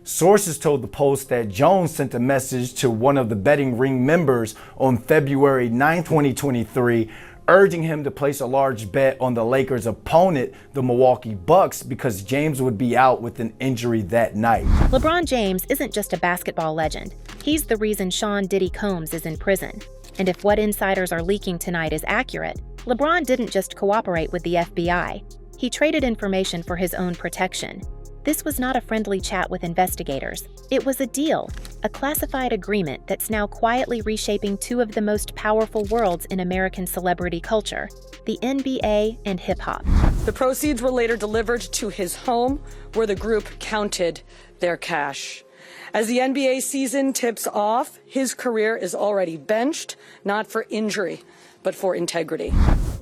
Sources told the Post that Jones sent a message to one of the betting ring members on February 9, 2023, urging him to place a large bet on the Lakers' opponent, the Milwaukee Bucks, because James would be out with an injury that night. LeBron James isn't just a basketball legend. He's the reason Sean Diddy Combs is in prison. And if what insiders are leaking tonight is accurate, LeBron didn't just cooperate with the FBI. He traded information for his own protection. This was not a friendly chat with investigators. It was a deal, a classified agreement that's now quietly reshaping two of the most powerful worlds in American celebrity culture, the NBA and hip-hop. The proceeds were later delivered to his home, where the group counted their cash. As the NBA season tips off, his career is already benched, not for injury, but for integrity.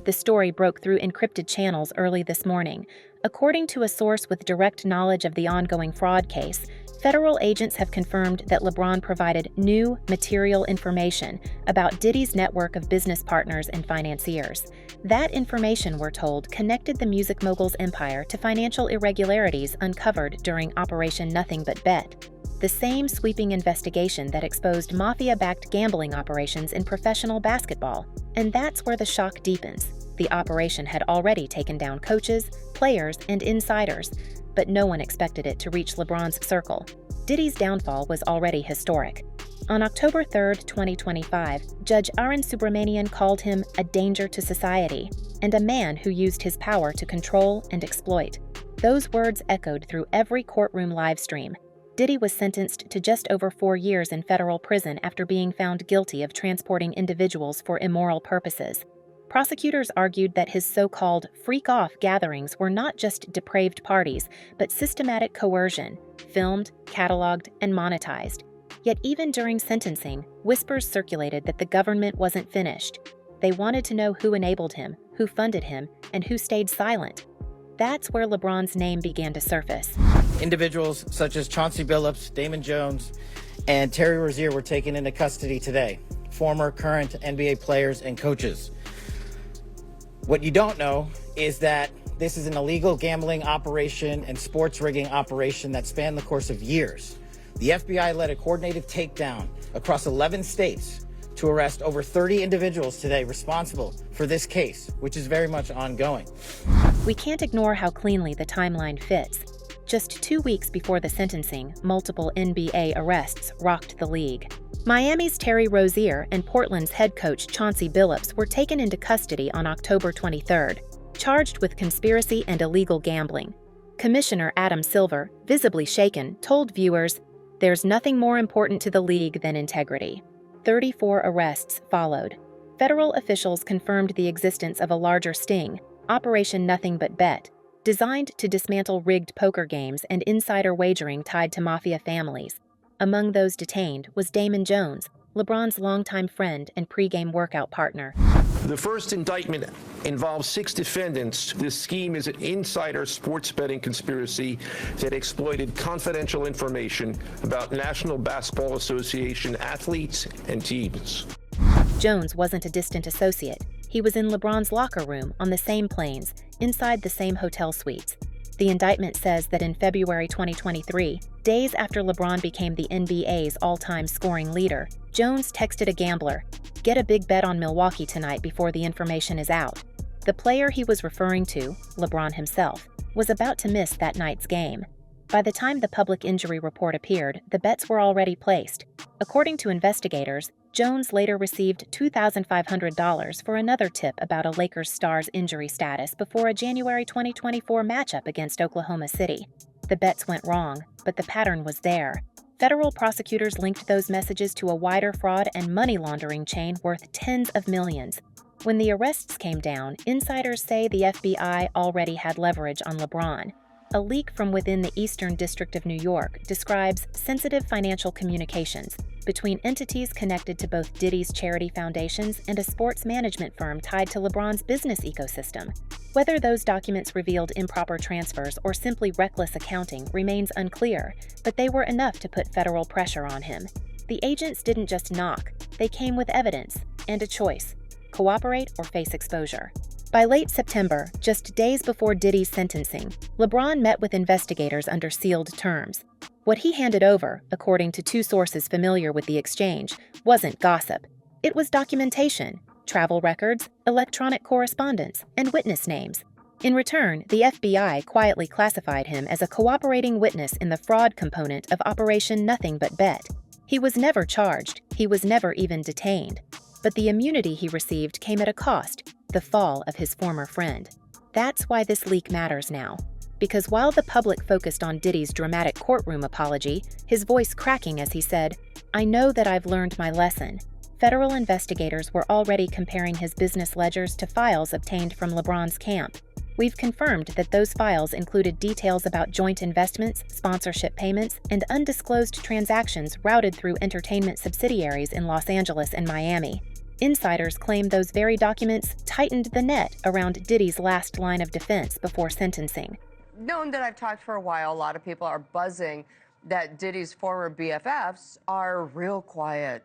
The story broke through encrypted channels early this morning. According to a source with direct knowledge of the ongoing fraud case, federal agents have confirmed that LeBron provided new material information about Diddy's network of business partners and financiers. That information, we're told, connected the music mogul's empire to financial irregularities uncovered during Operation Nothing But Bet, the same sweeping investigation that exposed mafia-backed gambling operations in professional basketball. And that's where the shock deepens. The operation had already taken down coaches, players, and insiders, but no one expected it to reach LeBron's circle. Diddy's downfall was already historic. On October 3, 2025, Judge Arun Subramanian called him a danger to society and a man who used his power to control and exploit. Those words echoed through every courtroom live stream. Diddy was sentenced to just over 4 years in federal prison after being found guilty of transporting individuals for immoral purposes. Prosecutors argued that his so-called freak-off gatherings were not just depraved parties, but systematic coercion, filmed, cataloged, and monetized. Yet even during sentencing, whispers circulated that the government wasn't finished. They wanted to know who enabled him, who funded him, and who stayed silent. That's where LeBron's name began to surface. Individuals such as Chauncey Billups, Damon Jones, and Terry Rozier were taken into custody today. Former, current NBA players and coaches. What you don't know is that this is an illegal gambling operation and sports rigging operation that spanned the course of years. The FBI led a coordinated takedown across 11 states to arrest over 30 individuals today responsible for this case, which is very much ongoing. We can't ignore how cleanly the timeline fits. Just 2 weeks before the sentencing, multiple NBA arrests rocked the league. Miami's Terry Rozier and Portland's head coach Chauncey Billups were taken into custody on October 23rd, charged with conspiracy and illegal gambling. Commissioner Adam Silver, visibly shaken, told viewers, "There's nothing more important to the league than integrity." 34 arrests followed. Federal officials confirmed the existence of a larger sting, Operation Nothing But Bet, designed to dismantle rigged poker games and insider wagering tied to mafia families. Among those detained was Damon Jones, LeBron's longtime friend and pregame workout partner. The first indictment involves 6 defendants. This scheme is an insider sports betting conspiracy that exploited confidential information about National Basketball Association athletes and teams. Jones wasn't a distant associate. He was in LeBron's locker room on the same planes, inside the same hotel suites. The indictment says that in February 2023, days after LeBron became the NBA's all-time scoring leader, Jones texted a gambler, "Get a big bet on Milwaukee tonight before the information is out." The player he was referring to, LeBron himself, was about to miss that night's game. By the time the public injury report appeared, the bets were already placed. According to investigators, Jones later received $2,500 for another tip about a Lakers star's injury status before a January 2024 matchup against Oklahoma City. The bets went wrong, but the pattern was there. Federal prosecutors linked those messages to a wider fraud and money laundering chain worth tens of millions. When the arrests came down, insiders say the FBI already had leverage on LeBron. A leak from within the Eastern District of New York describes sensitive financial communications between entities connected to both Diddy's charity foundations and a sports management firm tied to LeBron's business ecosystem. Whether those documents revealed improper transfers or simply reckless accounting remains unclear, but they were enough to put federal pressure on him. The agents didn't just knock, they came with evidence and a choice: cooperate or face exposure. By late September, just days before Diddy's sentencing, LeBron met with investigators under sealed terms. What he handed over, according to two sources familiar with the exchange, wasn't gossip. It was documentation, travel records, electronic correspondence, and witness names. In return, the FBI quietly classified him as a cooperating witness in the fraud component of Operation Nothing But Bet. He was never charged, he was never even detained. But the immunity he received came at a cost, the fall of his former friend. That's why this leak matters now. Because while the public focused on Diddy's dramatic courtroom apology, his voice cracking as he said, "I know that I've learned my lesson," federal investigators were already comparing his business ledgers to files obtained from LeBron's camp. We've confirmed that those files included details about joint investments, sponsorship payments, and undisclosed transactions routed through entertainment subsidiaries in Los Angeles and Miami. Insiders claim those very documents tightened the net around Diddy's last line of defense before sentencing. Known that I've talked for a while, a lot of people are buzzing that Diddy's former BFFs are real quiet.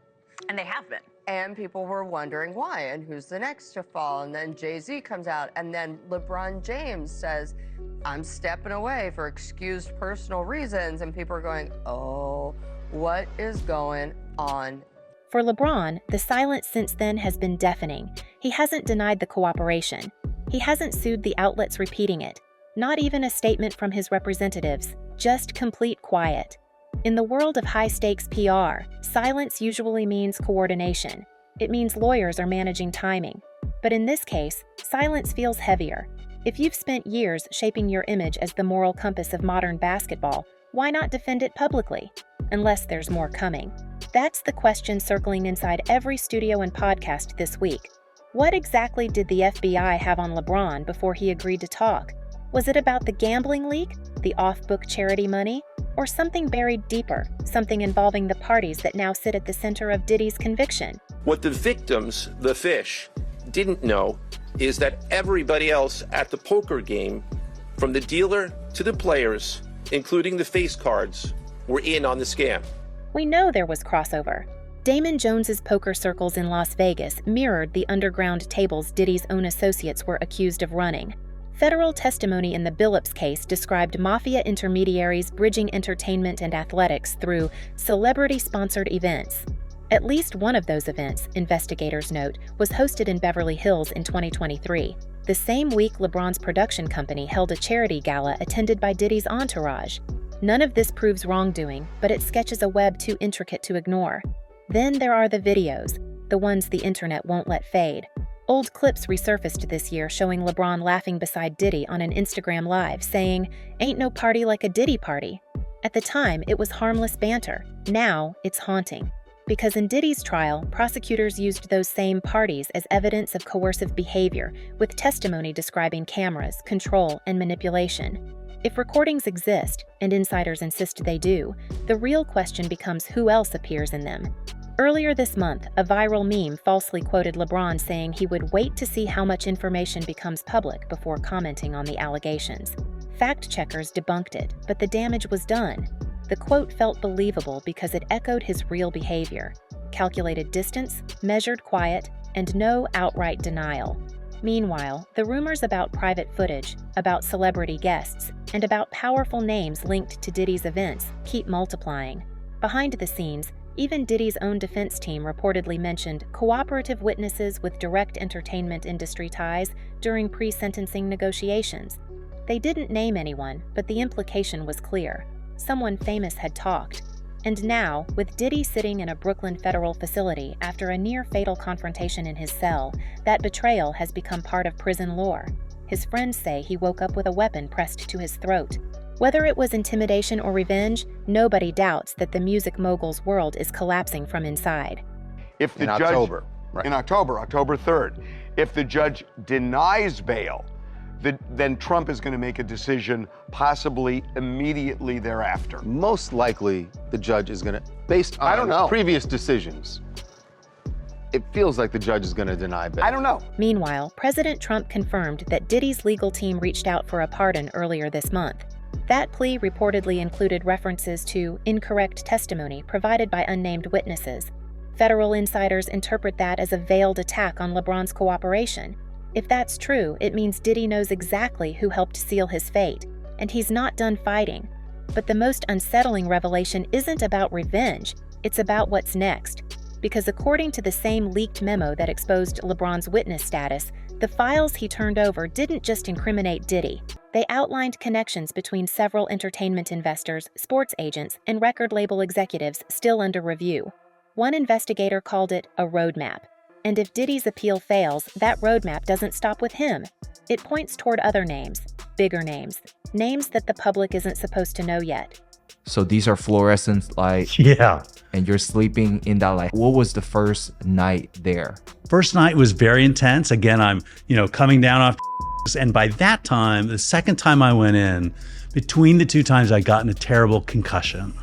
And they have been. And people were wondering why and who's the next to fall. And then Jay-Z comes out, and then LeBron James says, "I'm stepping away for excused personal reasons." And people are going, oh, what is going on? For LeBron, the silence since then has been deafening. He hasn't denied the cooperation. He hasn't sued the outlets repeating it. Not even a statement from his representatives, just complete quiet. In the world of high-stakes PR, silence usually means coordination. It means lawyers are managing timing. But in this case, silence feels heavier. If you've spent years shaping your image as the moral compass of modern basketball, why not defend it publicly? Unless there's more coming. That's the question circling inside every studio and podcast this week. What exactly did the FBI have on LeBron before he agreed to talk? Was it about the gambling leak, the off-book charity money, or something buried deeper, something involving the parties that now sit at the center of Diddy's conviction? What the victims, the fish, didn't know is that everybody else at the poker game, from the dealer to the players, including the face cards, were in on the scam. We know there was crossover. Damon Jones's poker circles in Las Vegas mirrored the underground tables Diddy's own associates were accused of running. Federal testimony in the Billups case described mafia intermediaries bridging entertainment and athletics through celebrity-sponsored events. At least one of those events, investigators note, was hosted in Beverly Hills in 2023, the same week LeBron's production company held a charity gala attended by Diddy's entourage. None of this proves wrongdoing, but it sketches a web too intricate to ignore. Then there are the videos, the ones the internet won't let fade. Old clips resurfaced this year showing LeBron laughing beside Diddy on an Instagram Live, saying, "Ain't no party like a Diddy party." At the time, it was harmless banter. Now, it's haunting. Because in Diddy's trial, prosecutors used those same parties as evidence of coercive behavior, with testimony describing cameras, control, and manipulation. If recordings exist, and insiders insist they do, the real question becomes who else appears in them. Earlier this month, a viral meme falsely quoted LeBron saying he would wait to see how much information becomes public before commenting on the allegations. Fact-checkers debunked it, but the damage was done. The quote felt believable because it echoed his real behavior: calculated distance, measured quiet, and no outright denial. Meanwhile, the rumors about private footage, about celebrity guests, and about powerful names linked to Diddy's events keep multiplying. Behind the scenes, even Diddy's own defense team reportedly mentioned cooperative witnesses with direct entertainment industry ties during pre-sentencing negotiations. They didn't name anyone, but the implication was clear. Someone famous had talked. And now, with Diddy sitting in a Brooklyn federal facility after a near-fatal confrontation in his cell, that betrayal has become part of prison lore. His friends say he woke up with a weapon pressed to his throat. Whether it was intimidation or revenge, nobody doubts that the music mogul's world is collapsing from inside. If the judge, October, right. In October 3rd, if the judge denies bail, then Trump is going to make a decision possibly immediately thereafter. Most likely, the judge is going to, based on I don't know. previous decisions, it feels like the judge is going to deny bail. I don't know. Meanwhile, President Trump confirmed that Diddy's legal team reached out for a pardon earlier this month. That plea reportedly included references to incorrect testimony provided by unnamed witnesses. Federal insiders interpret that as a veiled attack on LeBron's cooperation. If that's true, it means Diddy knows exactly who helped seal his fate, and he's not done fighting. But the most unsettling revelation isn't about revenge, it's about what's next. Because according to the same leaked memo that exposed LeBron's witness status, the files he turned over didn't just incriminate Diddy. They outlined connections between several entertainment investors, sports agents, and record label executives still under review. One investigator called it a roadmap. And if Diddy's appeal fails, that roadmap doesn't stop with him. It points toward other names, bigger names, names that the public isn't supposed to know yet. So these are fluorescent lights. Yeah. And you're sleeping in that light. What was the first night there? First night was very intense. Again, I'm, coming down off and by that time, the second time I went in, between the two times I got in a terrible concussion.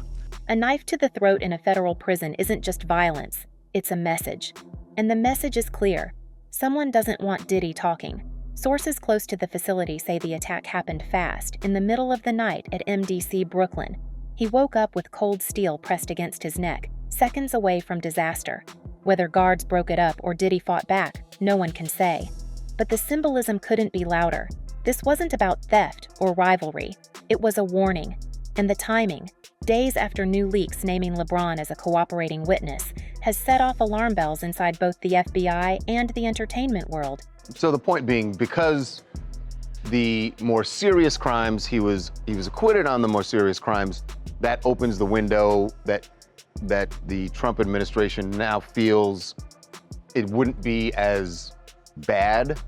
A knife to the throat in a federal prison isn't just violence, it's a message. And the message is clear. Someone doesn't want Diddy talking. Sources close to the facility say the attack happened fast, in the middle of the night at MDC Brooklyn. He woke up with cold steel pressed against his neck, seconds away from disaster. Whether guards broke it up or Diddy fought back, no one can say. But the symbolism couldn't be louder. This wasn't about theft or rivalry. It was a warning. And the timing, days after new leaks naming LeBron as a cooperating witness, has set off alarm bells inside both the FBI and the entertainment world. So the point being, because the more serious crimes, he was acquitted on the more serious crimes, that opens the window that the Trump administration now feels it wouldn't be as bad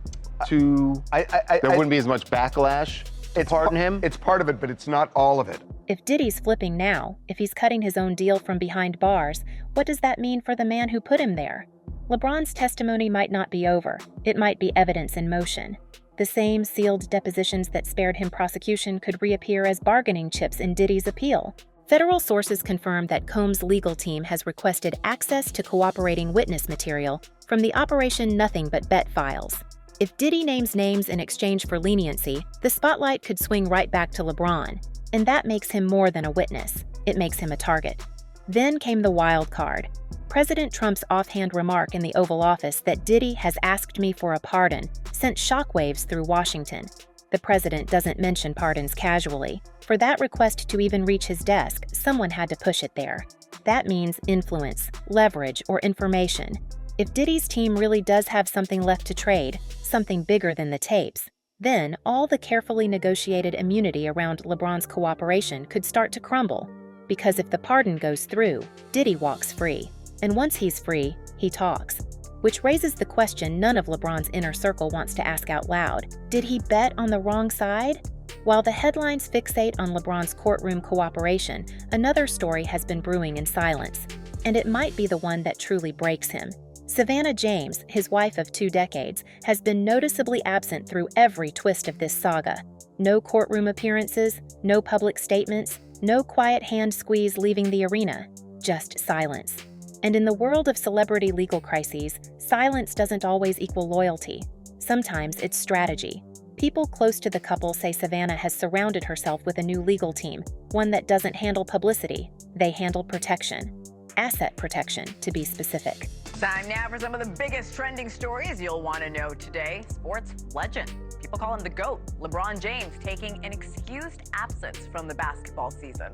to, there wouldn't be as much backlash to pardon him? It's part of it, but it's not all of it. If Diddy's flipping now, if he's cutting his own deal from behind bars, what does that mean for the man who put him there? LeBron's testimony might not be over. It might be evidence in motion. The same sealed depositions that spared him prosecution could reappear as bargaining chips in Diddy's appeal. Federal sources confirm that Combs' legal team has requested access to cooperating witness material from the Operation Nothing But Bet files. If Diddy names names in exchange for leniency, the spotlight could swing right back to LeBron. And that makes him more than a witness. It makes him a target. Then came the wild card. President Trump's offhand remark in the Oval Office that Diddy has asked me for a pardon sent shockwaves through Washington. The president doesn't mention pardons casually. For that request to even reach his desk, someone had to push it there. That means influence, leverage, or information. If Diddy's team really does have something left to trade, something bigger than the tapes, then all the carefully negotiated immunity around LeBron's cooperation could start to crumble. Because if the pardon goes through, Diddy walks free. And once he's free, he talks. Which raises the question none of LeBron's inner circle wants to ask out loud. Did he bet on the wrong side? While the headlines fixate on LeBron's courtroom cooperation, another story has been brewing in silence. And it might be the one that truly breaks him. Savannah James, his wife of 2 decades, has been noticeably absent through every twist of this saga. No courtroom appearances, no public statements, no quiet hand squeeze leaving the arena, just silence. And in the world of celebrity legal crises, silence doesn't always equal loyalty. Sometimes it's strategy. People close to the couple say Savannah has surrounded herself with a new legal team, one that doesn't handle publicity. They handle protection. Asset protection, to be specific. Time now for some of the biggest trending stories you'll want to know today. Sports legend. People call him the GOAT. LeBron James taking an excused absence from the basketball season.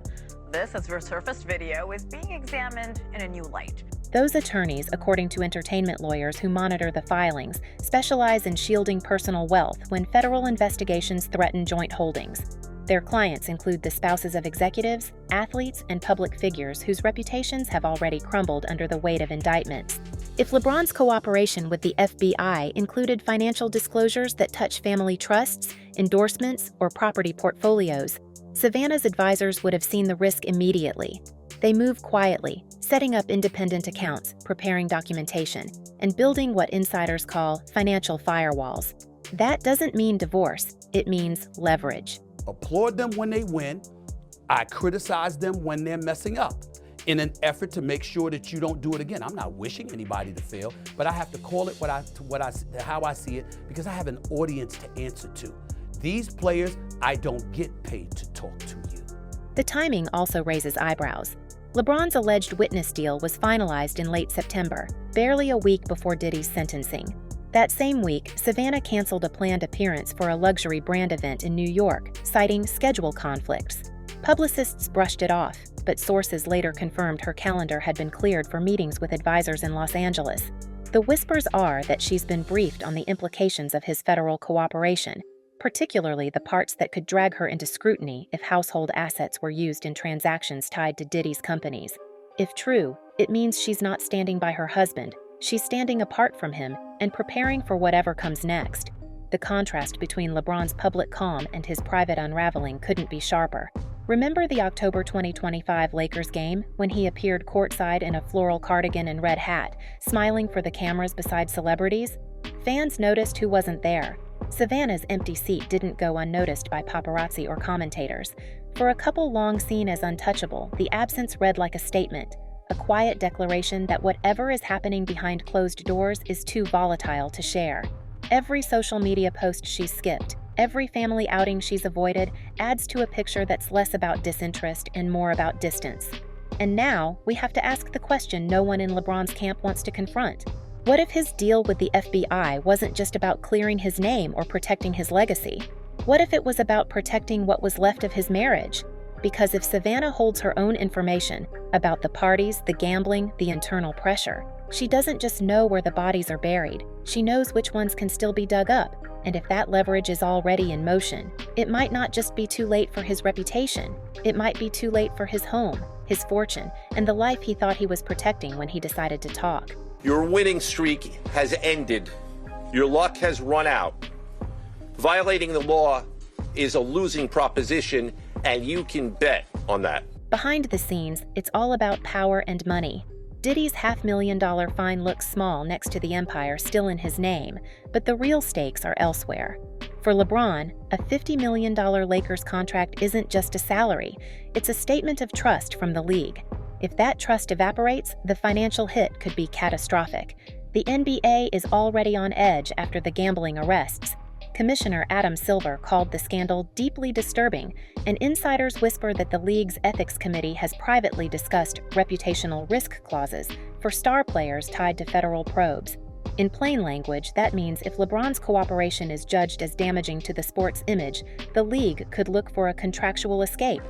This, as resurfaced video, is being examined in a new light. Those attorneys, according to entertainment lawyers who monitor the filings, specialize in shielding personal wealth when federal investigations threaten joint holdings. Their clients include the spouses of executives, athletes, and public figures whose reputations have already crumbled under the weight of indictments. If LeBron's cooperation with the FBI included financial disclosures that touch family trusts, endorsements, or property portfolios, Savannah's advisors would have seen the risk immediately. They move quietly, setting up independent accounts, preparing documentation, and building what insiders call financial firewalls. That doesn't mean divorce, it means leverage. Applaud them when they win. I criticize them when they're messing up in an effort to make sure that you don't do it again. I'm not wishing anybody to fail, but I have to call it how I see it because I have an audience to answer to. These players, I don't get paid to talk to you. The timing also raises eyebrows. LeBron's alleged witness deal was finalized in late September, barely a week before Diddy's sentencing. That same week, Savannah canceled a planned appearance for a luxury brand event in New York, citing schedule conflicts. Publicists brushed it off, but sources later confirmed her calendar had been cleared for meetings with advisors in Los Angeles. The whispers are that she's been briefed on the implications of his federal cooperation, particularly the parts that could drag her into scrutiny if household assets were used in transactions tied to Diddy's companies. If true, it means she's not standing by her husband, she's standing apart from him and preparing for whatever comes next. The contrast between LeBron's public calm and his private unraveling couldn't be sharper. Remember the October 2025 Lakers game when he appeared courtside in a floral cardigan and red hat, smiling for the cameras beside celebrities? Fans noticed who wasn't there. Savannah's empty seat didn't go unnoticed by paparazzi or commentators. For a couple long seen as untouchable, the absence read like a statement, a quiet declaration that whatever is happening behind closed doors is too volatile to share. Every social media post she's skipped, every family outing she's avoided adds to a picture that's less about disinterest and more about distance. And now, we have to ask the question no one in LeBron's camp wants to confront. What if his deal with the FBI wasn't just about clearing his name or protecting his legacy? What if it was about protecting what was left of his marriage? Because if Savannah holds her own information about the parties, the gambling, the internal pressure, she doesn't just know where the bodies are buried, she knows which ones can still be dug up. And if that leverage is already in motion, it might not just be too late for his reputation, it might be too late for his home, his fortune, and the life he thought he was protecting when he decided to talk. Your winning streak has ended. Your luck has run out. Violating the law is a losing proposition, and you can bet on that. Behind the scenes, it's all about power and money. Diddy's $500,000 fine looks small next to the empire still in his name, but the real stakes are elsewhere. For LeBron, a $50 million Lakers contract isn't just a salary, it's a statement of trust from the league. If that trust evaporates, the financial hit could be catastrophic. The NBA is already on edge after the gambling arrests. Commissioner Adam Silver called the scandal deeply disturbing, and insiders whisper that the league's ethics committee has privately discussed reputational risk clauses for star players tied to federal probes. In plain language, that means if LeBron's cooperation is judged as damaging to the sport's image, the league could look for a contractual escape.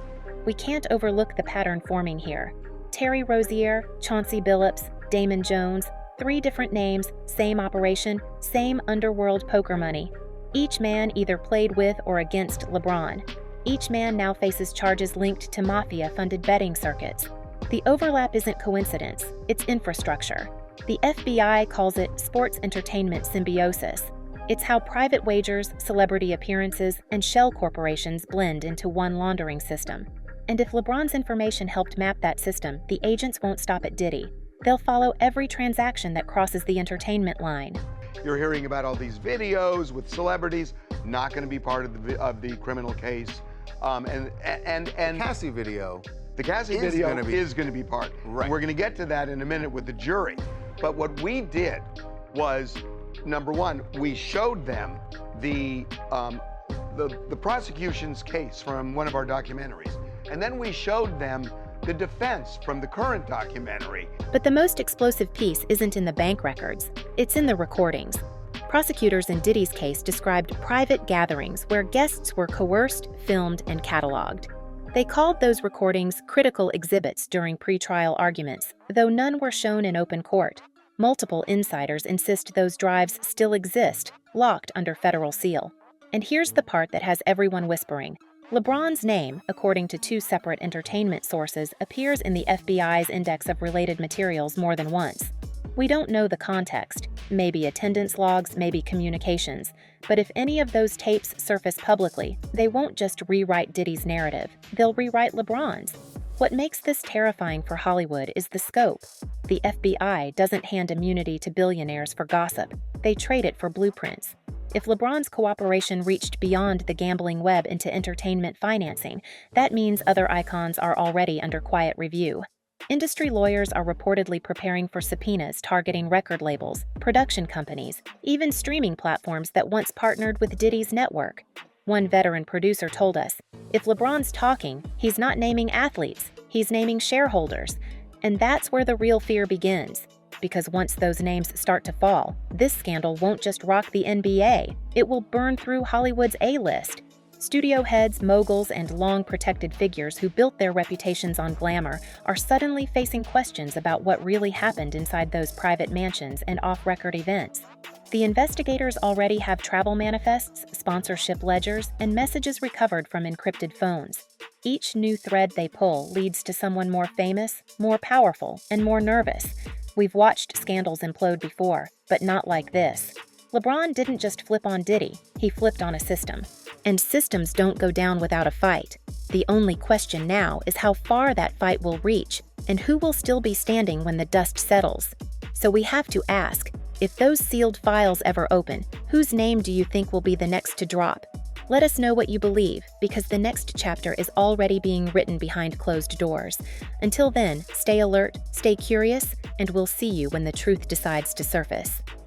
We can't overlook the pattern forming here. Terry Rozier, Chauncey Billups, Damon Jones, 3 different names, same operation, same underworld poker money. Each man either played with or against LeBron. Each man now faces charges linked to mafia-funded betting circuits. The overlap isn't coincidence, it's infrastructure. The FBI calls it sports entertainment symbiosis. It's how private wagers, celebrity appearances, and shell corporations blend into one laundering system. And if LeBron's information helped map that system, the agents won't stop at Diddy. They'll follow every transaction that crosses the entertainment line. You're hearing about all these videos with celebrities, not going to be part of the criminal case. And Cassie video. The Cassie video is going to be part. Right. We're going to get to that in a minute with the jury. But what we did was, number one, we showed them the prosecution's case from one of our documentaries. And then we showed them the defense from the current documentary. But the most explosive piece isn't in the bank records, it's in the recordings. Prosecutors in Diddy's case described private gatherings where guests were coerced, filmed, and cataloged. They called those recordings critical exhibits during pretrial arguments, though none were shown in open court. Multiple insiders insist those drives still exist, locked under federal seal. And here's the part that has everyone whispering. LeBron's name, according to 2 separate entertainment sources, appears in the FBI's index of related materials more than once. We don't know the context, maybe attendance logs, maybe communications, but if any of those tapes surface publicly, they won't just rewrite Diddy's narrative, they'll rewrite LeBron's. What makes this terrifying for Hollywood is the scope. The FBI doesn't hand immunity to billionaires for gossip, they trade it for blueprints. If LeBron's cooperation reached beyond the gambling web into entertainment financing, that means other icons are already under quiet review. Industry lawyers are reportedly preparing for subpoenas targeting record labels, production companies, even streaming platforms that once partnered with Diddy's network. One veteran producer told us, if LeBron's talking, he's not naming athletes, he's naming shareholders. And that's where the real fear begins. Because once those names start to fall, this scandal won't just rock the NBA, it will burn through Hollywood's A-list. Studio heads, moguls, and long-protected figures who built their reputations on glamour are suddenly facing questions about what really happened inside those private mansions and off-record events. The investigators already have travel manifests, sponsorship ledgers, and messages recovered from encrypted phones. Each new thread they pull leads to someone more famous, more powerful, and more nervous. We've watched scandals implode before, but not like this. LeBron didn't just flip on Diddy, he flipped on a system. And systems don't go down without a fight. The only question now is how far that fight will reach, and who will still be standing when the dust settles. So we have to ask, if those sealed files ever open, whose name do you think will be the next to drop? Let us know what you believe, because the next chapter is already being written behind closed doors. Until then, stay alert, stay curious, and we'll see you when the truth decides to surface.